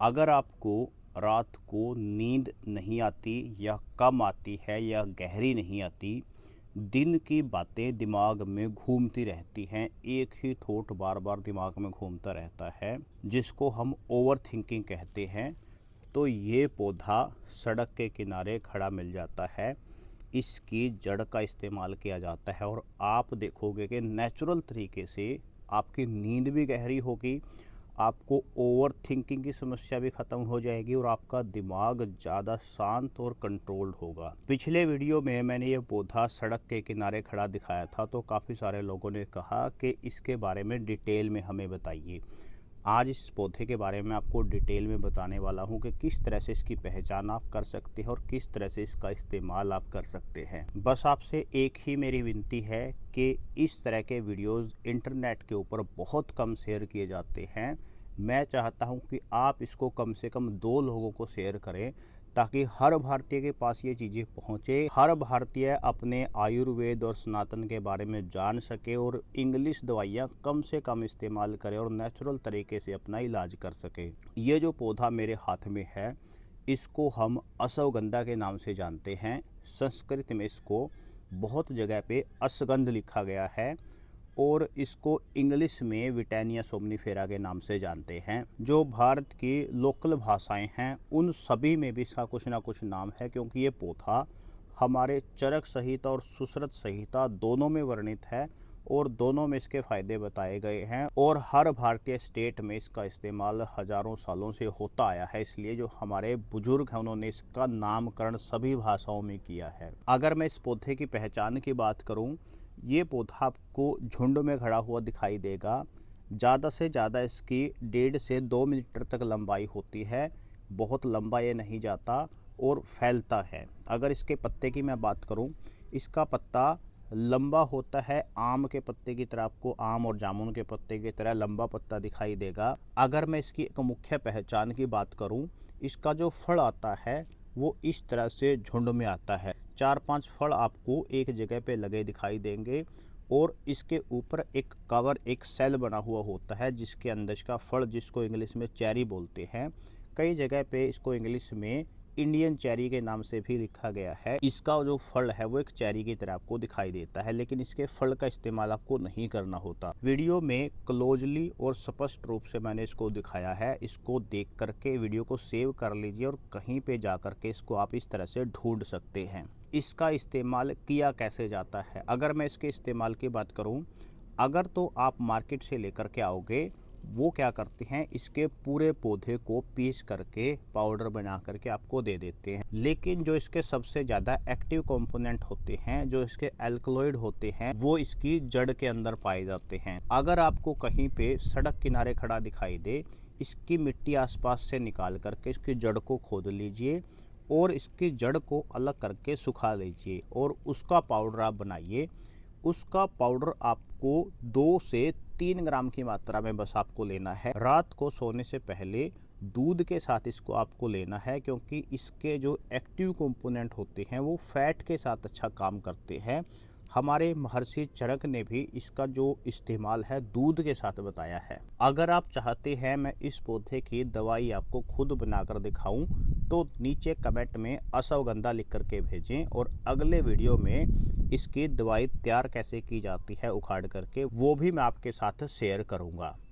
अगर आपको रात को नींद नहीं आती या कम आती है या गहरी नहीं आती, दिन की बातें दिमाग में घूमती रहती हैं, एक ही थॉट बार बार दिमाग में घूमता रहता है, जिसको हम ओवर थिंकिंग कहते हैं, तो ये पौधा सड़क के किनारे खड़ा मिल जाता है। इसकी जड़ का इस्तेमाल किया जाता है और आप देखोगे कि नेचुरल तरीके से आपकी नींद भी गहरी होगी, आपको ओवर थिंकिंग की समस्या भी ख़त्म हो जाएगी और आपका दिमाग ज़्यादा शांत और कंट्रोल्ड होगा। पिछले वीडियो में मैंने ये पौधा सड़क के किनारे खड़ा दिखाया था, तो काफ़ी सारे लोगों ने कहा कि इसके बारे में डिटेल में हमें बताइए। आज इस पौधे के बारे में आपको डिटेल में बताने वाला हूँ कि किस तरह से इसकी पहचान आप कर सकते हैं और किस तरह से इसका इस्तेमाल आप कर सकते हैं। बस आपसे एक ही मेरी विनती है कि इस तरह के वीडियोस इंटरनेट के ऊपर बहुत कम शेयर किए जाते हैं। मैं चाहता हूँ कि आप इसको कम से कम 2 लोगों को शेयर करें, ताकि हर भारतीय के पास ये चीज़ें पहुँचे, हर भारतीय अपने आयुर्वेद और सनातन के बारे में जान सके और इंग्लिश दवाइयाँ कम से कम इस्तेमाल करे और नेचुरल तरीके से अपना इलाज कर सके। ये जो पौधा मेरे हाथ में है, इसको हम अश्वगंधा के नाम से जानते हैं। संस्कृत में इसको बहुत जगह पे अश्वगंध लिखा गया है और इसको इंग्लिश में विटेनिया सोमनीफेरा के नाम से जानते हैं। जो भारत की लोकल भाषाएं हैं, उन सभी में भी इसका कुछ ना कुछ नाम है, क्योंकि ये पौधा हमारे चरक संहिता और सुश्रुत संहिता दोनों में वर्णित है और दोनों में इसके फायदे बताए गए हैं और हर भारतीय स्टेट में इसका इस्तेमाल हजारों सालों से होता आया है। इसलिए जो हमारे बुजुर्ग हैं, उन्होंने इसका नामकरण सभी भाषाओं में किया है। अगर मैं इस पौधे की पहचान की बात करूं, ये पौधा आपको झुंड में खड़ा हुआ दिखाई देगा। ज़्यादा से ज़्यादा इसकी 1.5 से 2 मीटर तक लंबाई होती है, बहुत लंबा ये नहीं जाता और फैलता है। अगर इसके पत्ते की मैं बात करूं, इसका पत्ता लंबा होता है, आम के पत्ते की तरह आपको आम और जामुन के पत्ते की तरह लंबा पत्ता दिखाई देगा। अगर मैं इसकी एक मुख्य पहचान की बात करूं, इसका जो फल आता है वो इस तरह से झुंड में आता है। 4-5 फल आपको एक जगह पे लगे दिखाई देंगे और इसके ऊपर एक कवर, एक सेल बना हुआ होता है, जिसके अंदर इसका फल, जिसको इंग्लिश में चेरी बोलते हैं, कई जगह पे इसको इंग्लिश में इंडियन चेरी के नाम से भी लिखा गया है। इसका जो फल है वो एक चेरी की तरह आपको दिखाई देता है, लेकिन इसके फल का इस्तेमाल आपको नहीं करना होता। वीडियो में क्लोजली और स्पष्ट रूप से मैंने इसको दिखाया है। इसको देख करके वीडियो को सेव कर लीजिए और कहीं पे जा करके इसको आप इस तरह से ढूंढ सकते हैं। इसका इस्तेमाल किया कैसे जाता है? अगर मैं इसके इस्तेमाल की बात करूं, अगर तो आप मार्केट से लेकर के आओगे, वो क्या करते हैं, इसके पूरे पौधे को पीस करके पाउडर बना करके आपको दे देते हैं। लेकिन जो इसके सबसे ज़्यादा एक्टिव कंपोनेंट होते हैं, जो इसके एल्कलॉइड होते हैं, वो इसकी जड़ के अंदर पाए जाते हैं। अगर आपको कहीं पे सड़क किनारे खड़ा दिखाई दे, इसकी मिट्टी आसपास से निकाल करके इसकी जड़ को खोद लीजिए और इसकी जड़ को अलग करके सुखा लीजिए और उसका पाउडर आप बनाइए। उसका पाउडर आपको 2 से 3 ग्राम की मात्रा में बस आपको लेना है। रात को सोने से पहले दूध के साथ इसको आपको लेना है, क्योंकि इसके जो एक्टिव कंपोनेंट होते हैं वो फैट के साथ अच्छा काम करते हैं। हमारे महर्षि चरक ने भी इसका जो इस्तेमाल है दूध के साथ बताया है। अगर आप चाहते हैं मैं इस पौधे की दवाई आपको खुद बनाकर दिखाऊं, तो नीचे कमेंट में अश्वगंधा लिख करके भेजें और अगले वीडियो में इसकी दवाई तैयार कैसे की जाती है उखाड़ करके, वो भी मैं आपके साथ शेयर करूंगा।